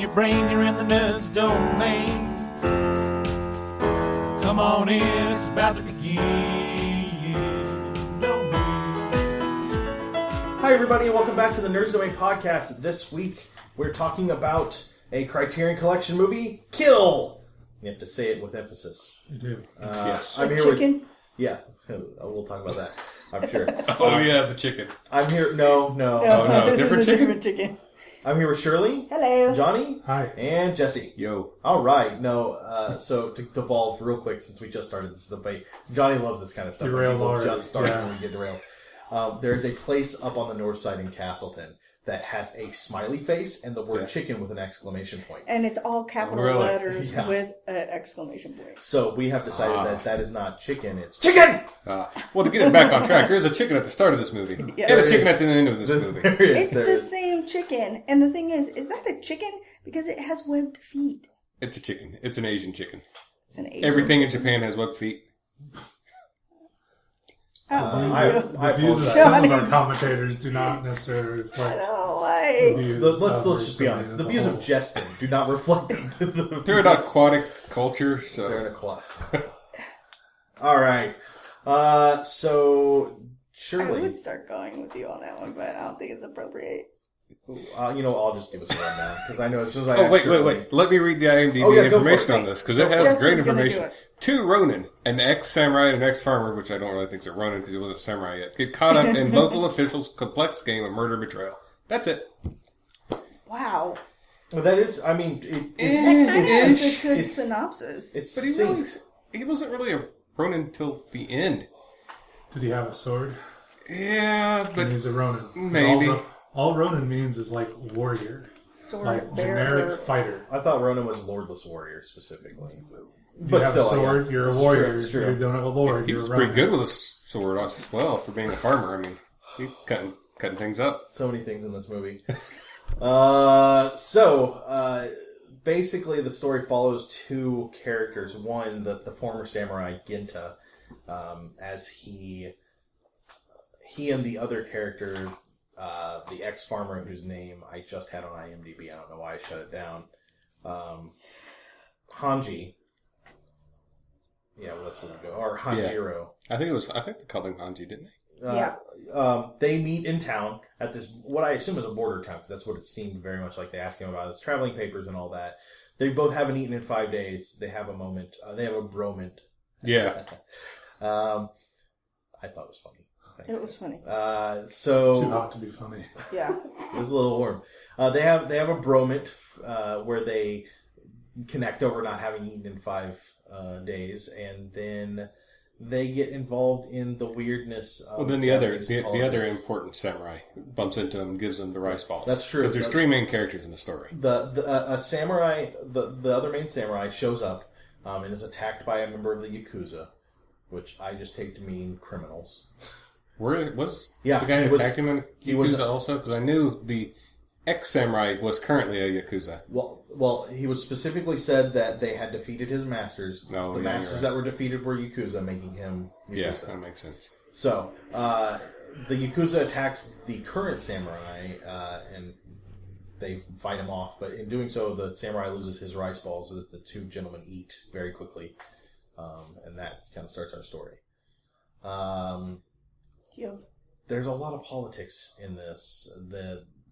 your brain, you're in the nerds domain. Come on in, it's about to begin. Hi everybody and welcome back to the Nerds Domain podcast. This week we're talking about a Criterion Collection movie, Kill! You have to say it with emphasis. You do. Yes. I'm here chicken? Yeah, we'll talk about that, I'm sure. Yeah, the chicken. I'm here, no. Oh, no, this different is a chicken? different chicken. I'm here with Shirley. Hello. Johnny. Hi. And Jesse. Yo. Alright, so to devolve real quick since we just started this debate, Johnny loves this kind of stuff. Derail People already, just start yeah. when we get derailed. There's a place up on the north side in Castleton that has a smiley face and the word chicken with an exclamation point. And it's all capital Really? letters Yeah. with an exclamation point. So we have decided that is not chicken, it's chicken! Well, to get it back on track, there is a chicken at the start of this movie. Yeah. And a There chicken is. at the end of this movie. There is. It's there the is. same chicken. And the thing is that a chicken? Because it has webbed feet. It's a chicken. It's an Asian chicken. It's an Asian Everything in Japan has webbed feet. The views of apologize. some of our commentators do not necessarily reflect the views Let's of just be our honest. The as a views whole. of Jestin do not reflect the They're an aquatic culture, They're so... in a club. Alright. So, I Shirley. would start going with you on that one, but I don't think it's appropriate. I'll just give us a rundown because I know as soon as I Oh, ask wait. Shirley- Let me read the IMDb Oh, yeah, go for information it. on this, because it Go has for it. great Justin's gonna information. do it. Two Ronin, an ex-samurai and an ex-farmer, which I don't really think is a Ronin because he wasn't a samurai yet, get caught up in local officials' complex game of murder-betrayal. That's it. Wow. Well, that is, I mean, That kind of is a good it's- synopsis. it's But succinct. he wasn't really a Ronin till the end. Did he have a sword? Yeah, but And he's a Ronin. maybe. All Ronin means is like warrior. Sword Like bearer. generic fighter. I thought Ronan was Lordless Warrior specifically. If you have a sword, you're a It's warrior. True, it's true. If you don't have a lord, he you're was a pretty Ronin. good with a sword as well for being a farmer. I mean, he's cutting things up. So many things in this movie. Basically the story follows two characters. One, the former samurai, Ginta, as he and the other character, the ex-farmer whose name I just had on IMDb, I don't know why I shut it down, Hanji. Yeah, well, that's where we go. Or Hanjiro. I think they called him Hanji, didn't they? Yeah. They meet in town at this, what I assume is a border town, because that's what it seemed very much like. They ask him about his traveling papers and all that. They both haven't eaten in 5 days. They have a moment. They have a bromance. Yeah. I thought it was funny. It was funny. It's too hot to be funny. Yeah. It was a little warm. They have a bromance where they connect over not having eaten in 5 days, and then they get involved in the weirdness of Well, then the other politics. important samurai bumps into him and gives him the rice balls. That's true. Because there's 3 main characters in the story. A samurai, the other main samurai shows up and is attacked by a member of the Yakuza, which I just take to mean criminals. Was Yeah, the guy he who was- attacked him in he Yakuza was- also? Because I knew the ex-samurai was currently a Yakuza. Well, he was specifically said that they had defeated his masters. Oh, the yeah, masters you're that were defeated were Yakuza, making him Yakuza. Yeah, that makes sense. So, the Yakuza attacks the current samurai, and they fight him off. But in doing so, the samurai loses his rice balls that the two gentlemen eat very quickly. And that kind of starts our story. Yeah. There's a lot of politics in this.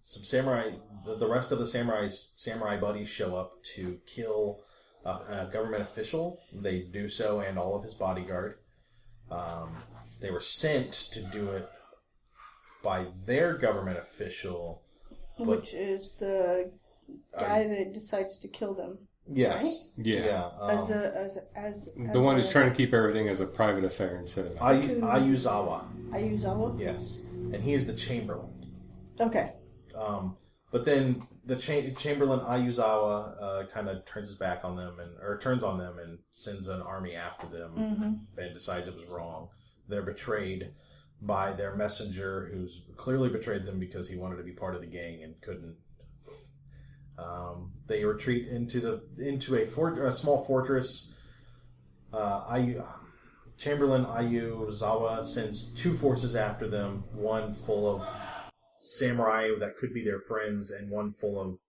Some samurai, the rest of the samurai buddies show up to kill a government official. They do so, and all of his bodyguard. They were sent to do it by their government official, Which is the guy that decides to kill them. yes, Yeah. As The one who's trying to keep everything as a private affair instead of... Ayuzawa. Ayuzawa? Yes, and he is the Chamberlain. Okay. But then the Chamberlain Ayuzawa kind of turns his back on them turns on them and sends an army after them and decides it was wrong. They're betrayed by their messenger, who's clearly betrayed them because he wanted to be part of the gang and couldn't. They retreat into a small fortress. Chamberlain Ayuzawa sends 2 forces after them, one full of samurai that could be their friends, and one full of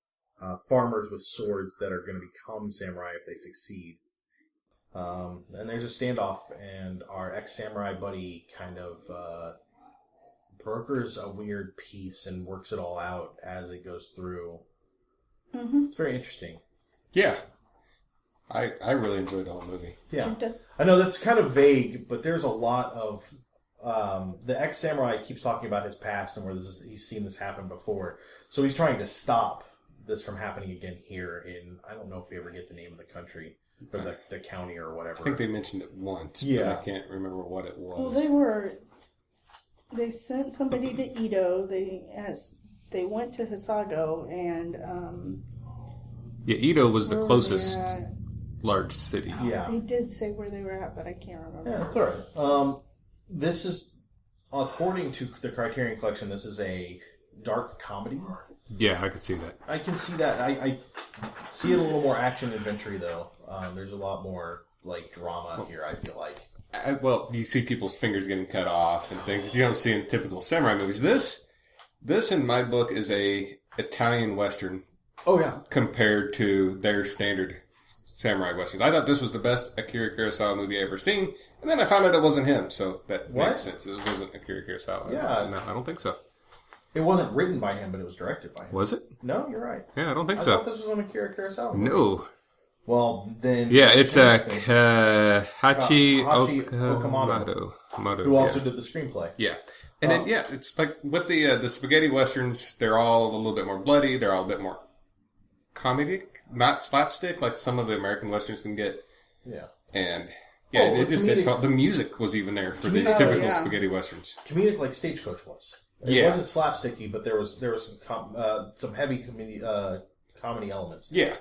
farmers with swords that are going to become samurai if they succeed. And there's a standoff, and our ex-samurai buddy kind of brokers a weird peace and works it all out as it goes through. Mm-hmm. It's very interesting. Yeah. I really enjoyed the whole movie. Yeah. I know that's kind of vague, but there's a lot of... the ex-samurai keeps talking about his past and where he's seen this happen before. So he's trying to stop this from happening again here in... I don't know if we ever get the name of the country, or the county or whatever. I think they mentioned it once, but I can't remember what it was. Well, they sent somebody to Edo. They went to Hisago, and... yeah, Edo was the closest large city. Yeah. They did say where they were at, but I can't remember. Yeah, that's all right. This is, according to the Criterion Collection, this is a dark comedy. Yeah, I could see that. I can see that. I see it a little more action-adventure, though. There's a lot more, drama here, I feel like. Well, you see people's fingers getting cut off and things that you don't see in typical samurai movies. This in my book, is a Italian Western. Oh, yeah. Compared to their standard samurai westerns. I thought this was the best Akira Kurosawa movie I ever seen, and then I found out it wasn't him, so that makes sense. It wasn't Akira Kurosawa. Yeah. No, I don't think so. It wasn't written by him, but it was directed by him. Was it? No, you're right. Yeah, I don't think I so. thought this was an Akira Kurosawa movie. No. Well, then... Yeah, it's Hachi Okamoto. Who also did the screenplay. Yeah. And then, it's like with the spaghetti westerns, they're all a little bit more bloody, they're all a bit more comedic, not slapstick like some of the American westerns can get. Yeah. And it just didn't feel, the music was even there for these typical spaghetti westerns. Comedic like Stagecoach was. It wasn't slapsticky, but there was some heavy comedy elements. Yeah.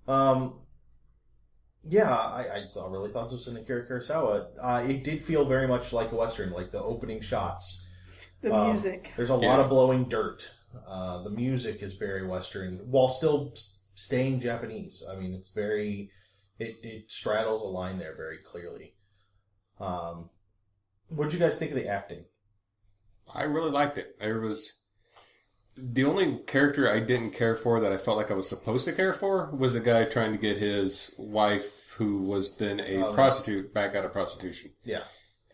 I really thought this was an Akira Kurosawa. It did feel very much like a western, like the opening shots. The music. There's a lot of blowing dirt. The music is very western, while still staying Japanese. I mean, it's very... It straddles a line there very clearly. What did you guys think of the acting? I really liked it. There was... The only character I didn't care for that I felt like I was supposed to care for was the guy trying to get his wife, who was then a prostitute, back out of prostitution. Yeah.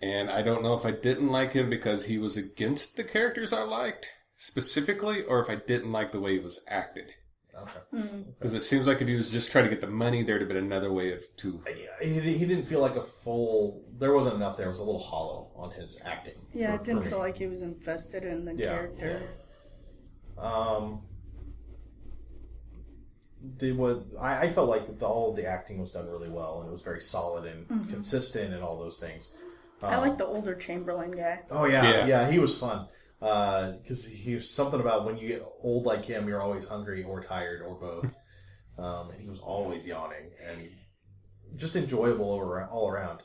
And I don't know if I didn't like him because he was against the characters I liked, specifically, or if I didn't like the way he was acted. Okay. Because it seems like if he was just trying to get the money, there'd have been another way to... He didn't feel like a full... There wasn't enough there. It was a little hollow on his acting. Yeah, it didn't feel like he was invested in the character. Yeah. I felt like all of the acting was done really well, and it was very solid and consistent and all those things. I like the older Chamberlain guy. Oh, yeah, he was fun. Because he was something about when you get old like him, you're always hungry or tired or both. And he was always yawning and just enjoyable all around.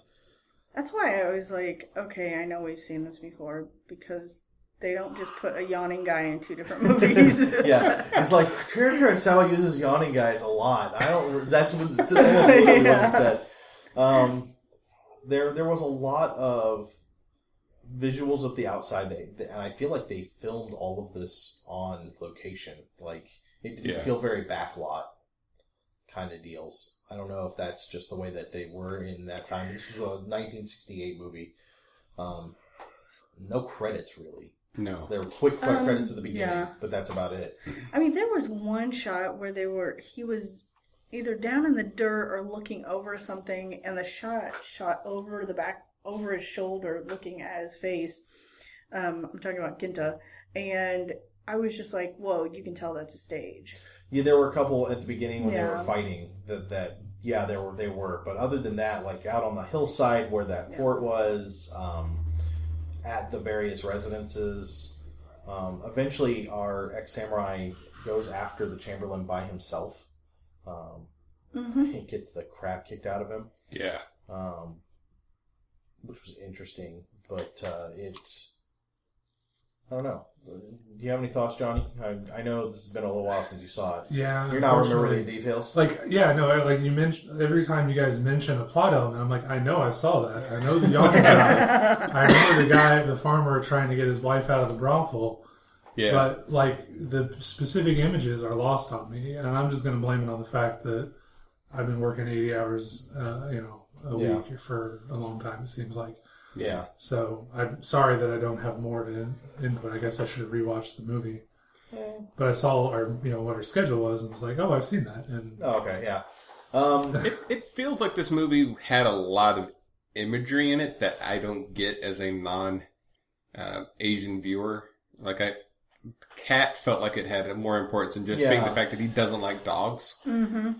That's why I was like, okay, I know we've seen this before, because they don't just put a yawning guy in two different movies. Yeah, it's like Kurosawa uses yawning guys a lot. That's almost literally what he said. There was a lot of visuals of the outside, and I feel like they filmed all of this on location. Like, it didn't feel very backlot kind of deals. I don't know if that's just the way that they were in that time. This was a 1968 movie. No credits, really. No. There were quick credits at the beginning, but that's about it. I mean, there was one shot where he was either down in the dirt or looking over something, and the shot over the back, over his shoulder, looking at his face. I'm talking about Ginta. And I was just like, whoa, you can tell that's a stage. Yeah, there were a couple at the beginning when they were fighting they were. But other than that, like out on the hillside where that fort was, at the various residences, eventually our ex-samurai goes after the Chamberlain by himself. He gets the crap kicked out of him. Yeah. Which was interesting, but I don't know. Do you have any thoughts, Johnny? I know this has been a little while since you saw it. Yeah, you're not remembering the details. Like you mentioned every time you guys mention a plot element, I'm like, I know I saw that. I know the yawning guy. I remember the farmer trying to get his wife out of the brothel, Yeah. But like the specific images are lost on me, and I'm just going to blame it on the fact that I've been working 80 hours, a week for a long time. It seems like. Yeah. So I'm sorry that I don't have more to input. I guess I should have rewatched the movie. But I saw what her schedule was and was like, oh, I've seen that. And okay, yeah. It feels like this movie had a lot of imagery in it that I don't get as a non-Asian viewer. Like Cat felt like it had more importance than just being the fact that he doesn't like dogs. Mm-hmm.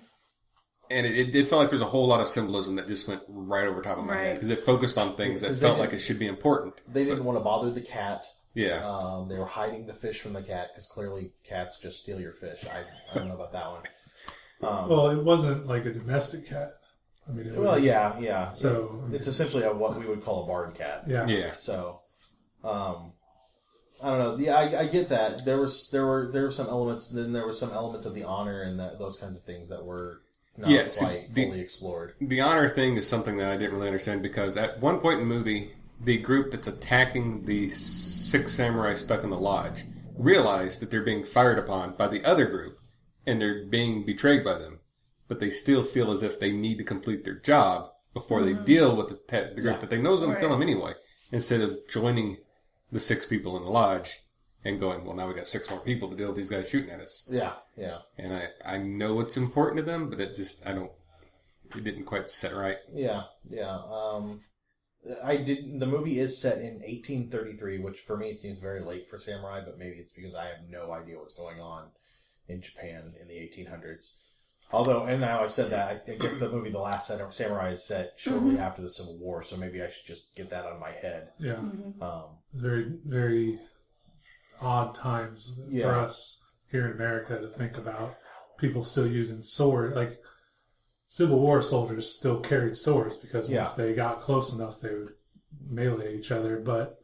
And it felt like there's a whole lot of symbolism that just went right over top of my head because it focused on things that felt like it should be important. They didn't want to bother the cat. Yeah. They were hiding the fish from the cat because clearly cats just steal your fish. I don't know about that one. Well, it wasn't like a domestic cat. I mean, yeah. So it's essentially what we would call a barn cat. Yeah. So, I don't know. Yeah, I get that. There were some elements. Then there were some elements of the honor and those kinds of things that were not quite fully explored. The honor thing is something that I didn't really understand because at one point in the movie, the group that's attacking the 6 samurai stuck in the lodge realize that they're being fired upon by the other group and they're being betrayed by them. But they still feel as if they need to complete their job before they deal with the group that they know is going to kill them anyway, instead of joining the 6 people in the lodge and going, well, now we got 6 more people to deal with these guys shooting at us. Yeah. And I know it's important to them, but it didn't quite set right. Yeah. The movie is set in 1833, which for me seems very late for samurai, but maybe it's because I have no idea what's going on in Japan in the 1800s. Although, and now I've said that, I guess the movie The Last Samurai is set shortly after the Civil War, so maybe I should just get that out of my head. Yeah. Very, very odd times for us here in America to think about people still using sword. Like, Civil War soldiers still carried swords because once they got close enough, they would melee each other, but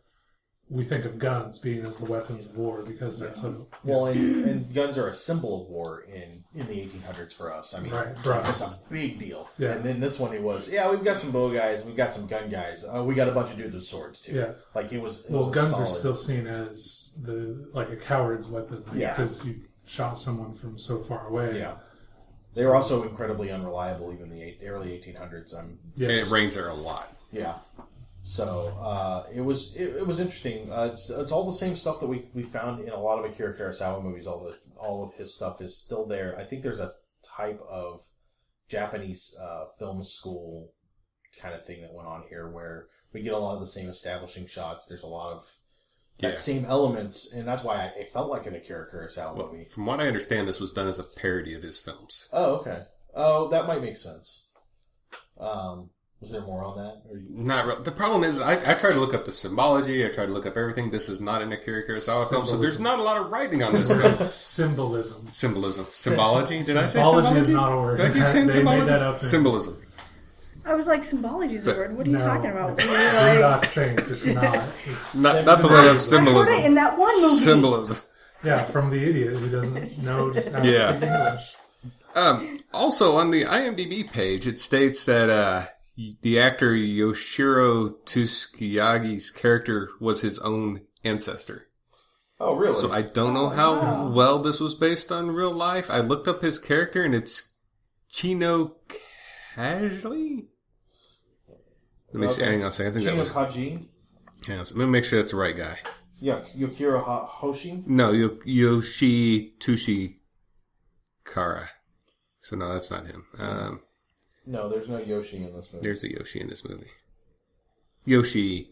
we think of guns being as the weapons of war because that's and guns are a symbol of war in the 1800s for us. I mean, for us, it's a big deal. Yeah. And then this one, it was, we've got some bow guys, we've got some gun guys, we got a bunch of dudes with swords too. Yeah. Like it was guns are still seen as a coward's weapon because you shot someone from so far away. Yeah. They were also incredibly unreliable, even the early 1800s. It rains there a lot. Yeah. So it was interesting. It's all the same stuff that we found in a lot of Akira Kurosawa movies. All of his stuff is still there. I think there's a type of Japanese film school kind of thing that went on here where we get a lot of the same establishing shots. There's a lot of that same elements, and that's why it felt like an Akira Kurosawa movie. From what I understand, this was done as a parody of his films. Oh, okay. Oh, that might make sense. Was there more on that? Not real. The problem is, I tried to look up the symbology. I tried to look up everything. This is not an Akira Kurosawa film, so there's not a lot of writing on this film. Symbolism. Symbology? Did I say symbology? Symbology is not a word. Did I keep saying symbology? Made that up Symbolism. I was like, symbology is a word. What are you talking about? We're not saints. It's not. It's not the word of symbolism. I heard it in that one movie. Symbolism. Yeah, from the idiot who doesn't know just how to speak English. Also, on the IMDb page, it states that the actor Yoshiro Tsukiyagi's character was his own ancestor. Oh, really? So I don't know how well this was based on real life. I looked up his character, and it's Chino Kajli? Let me see. Hang on a second. I think Chino that was... Kaji? Hang on a second. Let me make sure that's the right guy. Yeah, Yukiro Hoshi? No, Yoshi Tushikara. So no, that's not him. No, there's no Yoshi in this movie. There's a Yoshi in this movie. Yoshio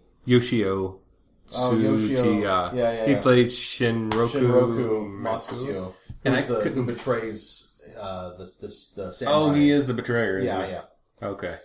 Tsuchiya. Yeah. He played Shinroku Matsuyo. And who betrays the samurai. Oh, he is the betrayer, isn't he? Yeah. Okay.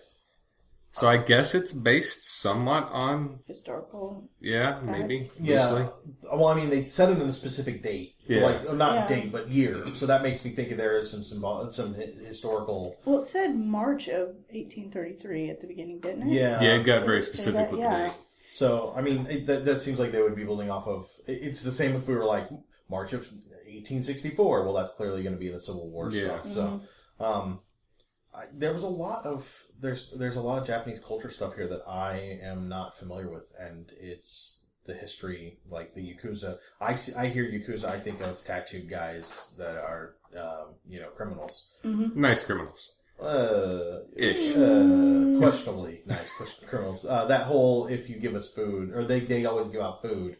So I guess it's based somewhat on... historical. Yeah, maybe. Yeah. Loosely. Well, I mean, they set it in a specific date. Yeah. Not date, but year. So that makes me think there is some historical... Well, it said March of 1833 at the beginning, didn't it? Yeah. Yeah, it got very specific with the date. So, I mean, that seems like they would be building off of... It's the same if we were like, March of 1864. Well, that's clearly going to be the Civil War stuff. So, there was a lot of... There's a lot of Japanese culture stuff here that I am not familiar with, and it's the history, like the Yakuza. I hear Yakuza, I think of tattooed guys that are, criminals. Mm-hmm. Nice criminals. Ish. Questionably nice criminals. That whole, if you give us food, or they always give out food.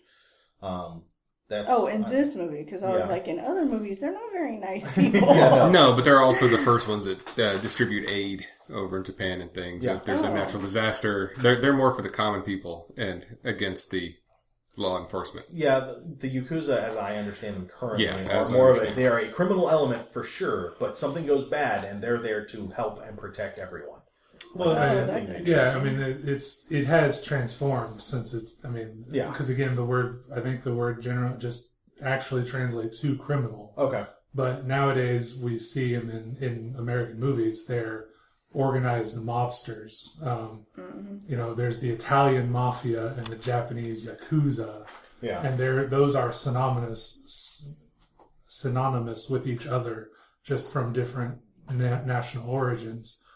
That's in this movie, because I was like, in other movies, they're not very nice people. No, but they're also the first ones that distribute aid over in Japan and things. Yeah. If there's a natural disaster, they're more for the common people and against the law enforcement. Yeah, the Yakuza, as I understand them currently, they are a criminal element for sure, but something goes bad and they're there to help and protect everyone. Well, that's it has transformed since it's. Because again, I think the word general just actually translates to criminal. Okay. But nowadays we see them in American movies. They're organized mobsters. There's the Italian mafia and the Japanese yakuza. Yeah. And those are synonymous with each other, just from different national origins.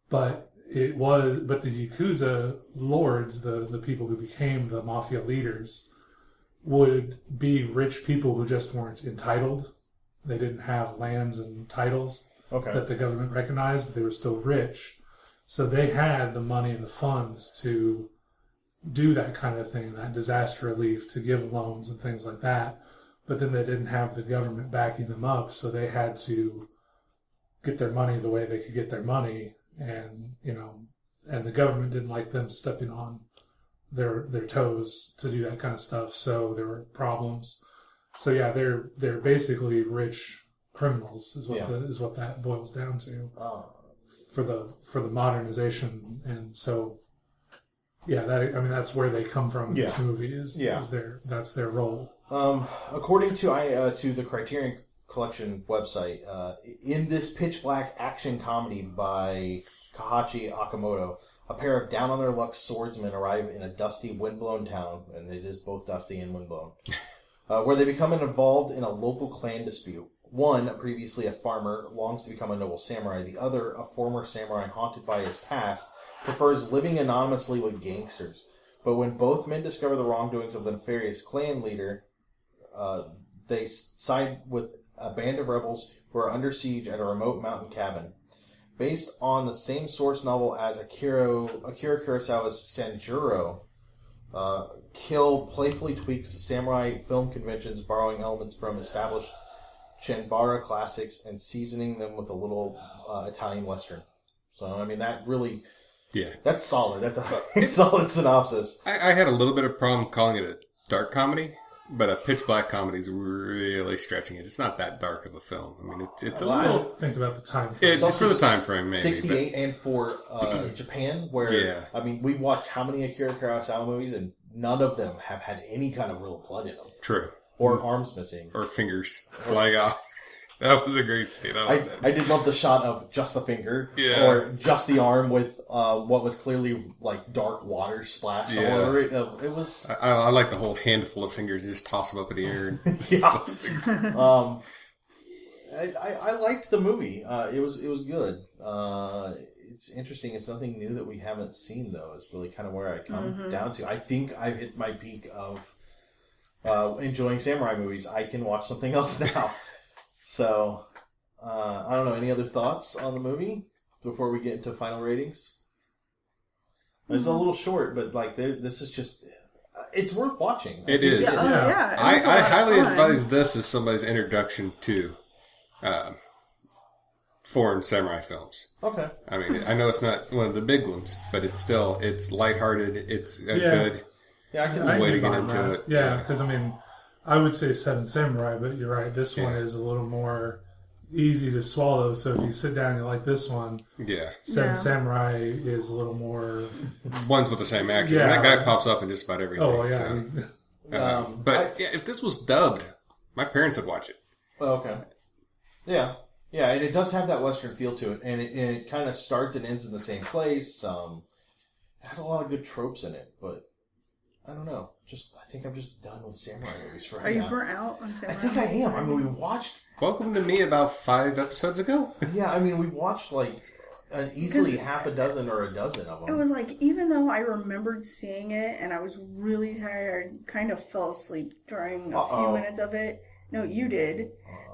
But the Yakuza lords, the people who became the mafia leaders, would be rich people who just weren't entitled. They didn't have lands and titles that the government recognized, but they were still rich. So they had the money and the funds to do that kind of thing, that disaster relief, to give loans and things like that. But then they didn't have the government backing them up, so they had to get their money the way they could get their money. And the government didn't like them stepping on their toes to do that kind of stuff. So there were problems. So yeah, they're basically rich criminals is what that boils down to for the modernization. And so that's where they come from in this movie that's their role. According to the Criterion Collection website, in this pitch black action comedy by Kahachi Akamoto, a pair of down-on-their-luck swordsmen arrive in a dusty, windblown town, and it is both dusty and windblown, where they become involved in a local clan dispute. One, previously a farmer, longs to become a noble samurai. The other, a former samurai haunted by his past, prefers living anonymously with gangsters. But when both men discover the wrongdoings of the nefarious clan leader, they side with a band of rebels who are under siege at a remote mountain cabin. Based on the same source novel as Akira Kurosawa's Sanjuro, Kill playfully tweaks samurai film conventions, borrowing elements from established Chanbara classics and seasoning them with a little Italian Western. So, that really... Yeah. That's solid. That's a solid synopsis. I had a little bit of problem calling it a dark comedy. But a pitch black comedy is really stretching it. It's not that dark of a film. It's a little... Think about the time frame. It's for the time frame, maybe. 68 and for Japan, where, we watched how many Akira Kurosawa movies, and none of them have had any kind of real blood in them. True. Or arms missing. Or fingers flying off. That was a great scene. I did love the shot of just the finger, or just the arm with what was clearly like dark water splashed all over it. It was. I like the whole handful of fingers. You just toss them up in the air. I liked the movie. It was good. It's interesting. It's nothing new that we haven't seen, though. It's really kind of where I come down to. I think I've hit my peak of enjoying samurai movies. I can watch something else now. So, I don't know. Any other thoughts on the movie before we get into final ratings? It's a little short, but this is just... It's worth watching. It is. Yeah. I highly advise this as somebody's introduction to foreign samurai films. Okay. I know it's not one of the big ones, but it's lighthearted. It's a good way to get into it. Yeah, because I would say Seven Samurai, but you're right. This one is a little more easy to swallow. So if you sit down and you like this one, Seven Samurai is a little more... One's with the same actors. Yeah. And that guy pops up in just about everything. Oh, yeah. So. If this was dubbed, my parents would watch it. Okay. Yeah. Yeah, and it does have that Western feel to it. And it kind of starts and ends in the same place. It has a lot of good tropes in it, but... I don't know. I think I'm just done with samurai movies for right now. Are you burnt out on samurai? I think I am. We watched... Welcome to Me about 5 episodes ago. Yeah, we watched, easily half a dozen or a dozen of them. It was like, even though I remembered seeing it and I was really tired, I kind of fell asleep during a few minutes of it. No, you did.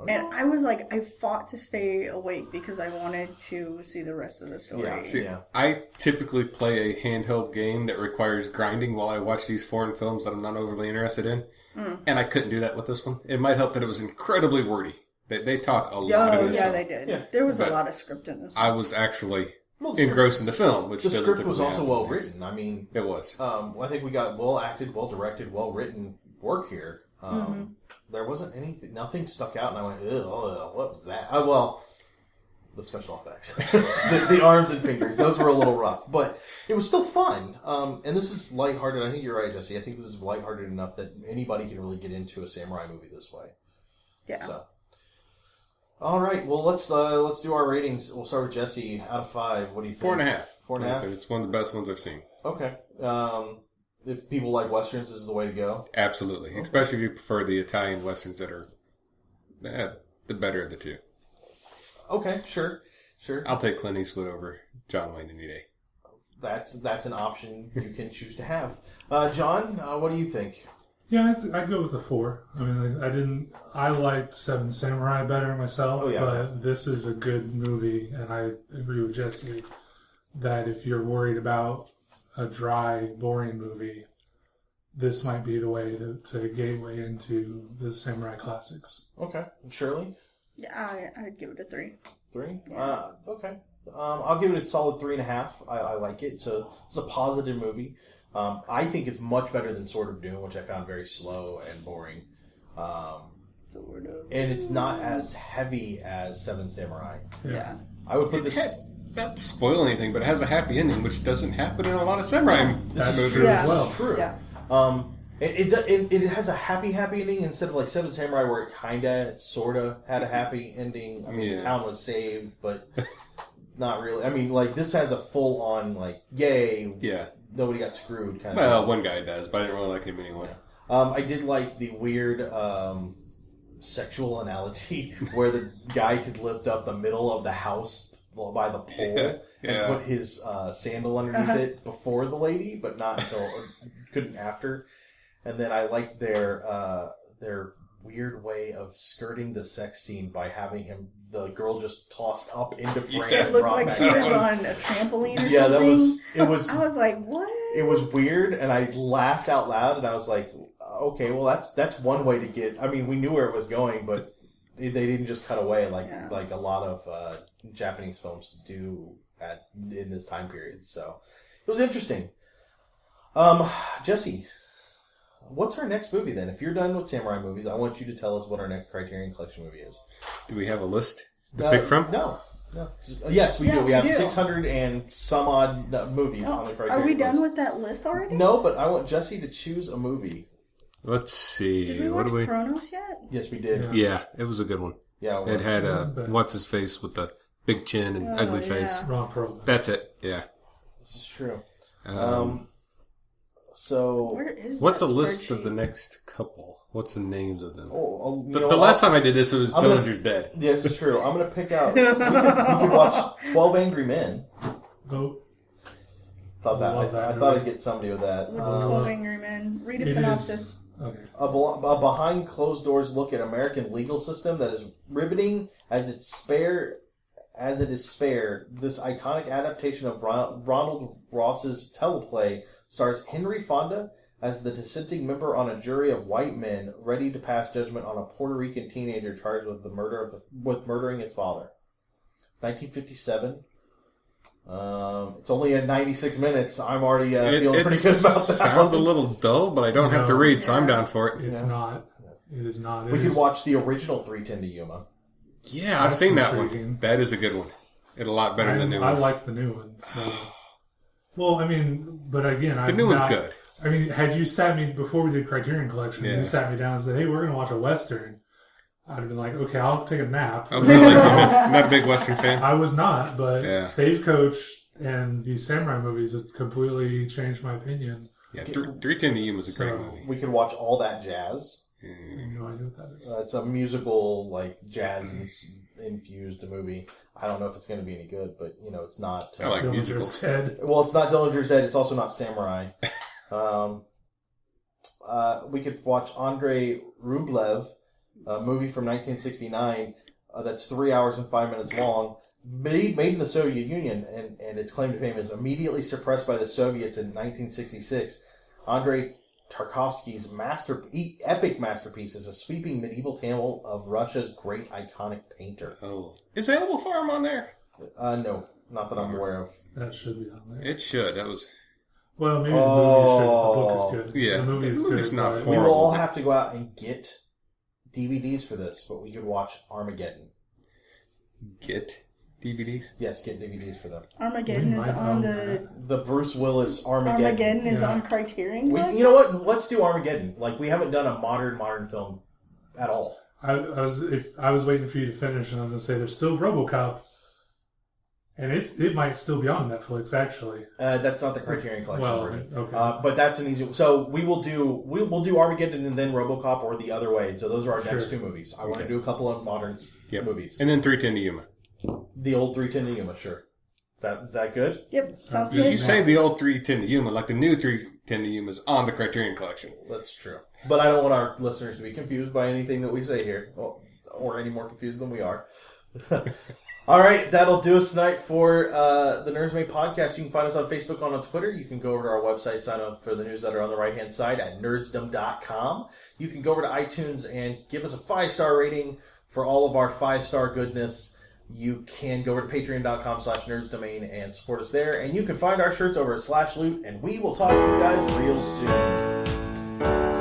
And I was like, I fought to stay awake because I wanted to see the rest of the story. Yeah, see, I typically play a handheld game that requires grinding while I watch these foreign films that I'm not overly interested in. And I couldn't do that with this one. It might help that it was incredibly wordy. They talk a lot in this film. They did. Yeah. There was a lot of script in this. I was actually engrossed in the film, which the doesn't script was typically also happen well in this. written. I mean, It was. I think we got well acted, well directed, well written work here. There wasn't anything, nothing stuck out, and I went, "Ugh, what was that?" Well, the special effects, the arms and fingers, those were a little rough, but it was still fun. And this is lighthearted. I think you're right, Jesse. I think this is lighthearted enough that anybody can really get into a samurai movie this way. Yeah. So, all right. Well, let's do our ratings. We'll start with Jesse. Out of 5, what do you think? 4.5. 4.5. It's one of the best ones I've seen. Okay. If people like westerns, this is the way to go. Absolutely. Okay. Especially if you prefer the Italian westerns that are the better of the two. Okay, sure. I'll take Clint Eastwood over John Wayne any day. That's an option you can choose to have. John, what do you think? Yeah, I'd go with a 4. I mean, I liked Seven Samurai better myself, but this is a good movie, and I agree with Jesse that if you're worried about a dry, boring movie, this might be the way to gateway into the samurai classics. Okay. Shirley? Yeah, I'd give it a 3. 3? Yeah. Okay. I'll give it a solid 3.5. I like it. It's a positive movie. I think it's much better than Sword of Doom, which I found very slow and boring. And it's not as heavy as Seven Samurai. Yeah. I would put this... Not to spoil anything, but it has a happy ending, which doesn't happen in a lot of samurai movies true as well. True. Yeah. It has a happy ending instead of like Seven Samurai where it sorta had a happy ending. I mean, the town was saved, but not really. I mean, like this has a full on like yay, nobody got screwed kind of. Well, one guy does, but I didn't really like him anyway. I did like the weird sexual analogy where the guy could lift up the middle of the house by the pole and put his sandal underneath it before the lady, but not until couldn't after. And then I liked their weird way of skirting the sex scene by having the girl just tossed up into frame. It looked like she was on a trampoline or something. It was. I was like, what? It was weird, and I laughed out loud, and I was like, okay, well that's one way to get. I mean, we knew where it was going, but they didn't just cut away like a lot of Japanese films do in this time period. So it was interesting. Jesse, what's our next movie then? If you're done with samurai movies, I want you to tell us what our next Criterion Collection movie is. Do we have a list to pick from? No. Yes, we do. We have do. 600 and some odd movies on the Criterion. Are we done Collection. with that list already? No, but I want Jesse to choose a movie. Let's see. Did we watch Chronos yet? Yes, we did. Yeah, it was a good one. Yeah, it had what's his face with the big chin and ugly face. Ron Perlman. That's it. Yeah. This is true. Where is what's that the list spreadsheet? of the next couple? What's the names of them? The last time I did this, it was Dillinger's Dead. Yes, it's true. I'm going to pick out... we could watch 12 Angry Men. Vote. I thought I'd get somebody with that. What's 12 Angry Men? Read a synopsis. Okay. A behind closed doors look at American legal system that is riveting as it is spare. This iconic adaptation of Ronald Ross's teleplay stars Henry Fonda as the dissenting member on a jury of white men ready to pass judgment on a Puerto Rican teenager charged with murdering his father. 1957. It's only at 96 minutes. I'm already feeling pretty good about that. It sounds a little dull, but I don't have to read, so I'm down for it. It's not. It is not. We could watch the original 3:10 to Yuma. Yeah, I've seen that intriguing. one. That is a good one. It's a lot better than the new I one. like the new one. So. Well, I mean, but again, The new one's good. I mean, had you sat me before we did Criterion Collection, you sat me down and said, "Hey, we're going to watch a Western," I'd have been like, "Okay, I'll take a nap." I'm not a big Western fan. I was not, but Stagecoach and these samurai movies have completely changed my opinion. Yeah, 310 to Yuma was a great movie. We could watch All That Jazz. I have no idea what that is. It's a musical, like jazz infused movie. I don't know if it's going to be any good, but it's not. I like Dillinger's musicals. Dead. Well, it's not Dillinger's Dead. It's also not Samurai. We could watch Andrei Rublev, a movie from 1969 that's 3 hours and 5 minutes long, made in the Soviet Union, and its claim to fame is immediately suppressed by the Soviets in 1966. Andrei Tarkovsky's epic masterpiece is a sweeping medieval tale of Russia's great iconic painter. Oh. Is Animal Farm on there? No, not that I'm aware of. That should be on there. It should. That was... Well, maybe the movie should. The book is good. Yeah, the movie is the movie's good. not but- We will horrible. all have to go out and get DVDs for this, but we could watch Armageddon. Get DVDs? Yes, get DVDs for them. Armageddon is on The Bruce Willis Armageddon. Armageddon is Yeah. on Criterion Collection? You know what? Let's do Armageddon. Like, we haven't done a modern film at all. I was waiting for you to finish, and I was gonna say there's still RoboCop, and it might still be on Netflix actually. That's not the Criterion Collection Well, version. okay. But that's an easy. So we'll do Armageddon and then RoboCop, or the other way. So those are our next two movies. I want to do a couple of modern movies. And then 310 to Yuma. The old 310 to Yuma, sure. Is that good? Yep, sounds You good. say the old 310 to Yuma, like the new 310 to Yuma's on the Criterion Collection. That's true. But I don't want our listeners to be confused by anything that we say here, or any more confused than we are. All right, that'll do us tonight for the Nerds Made podcast. You can find us on Facebook, on Twitter. You can go over to our website, sign up for the newsletter on the right-hand side at nerdsdom.com. You can go over to iTunes and give us a 5-star rating for all of our 5-star goodness. You can go over to patreon.com/nerdsdomain and support us there. And you can find our shirts over at /loot, and we will talk to you guys real soon.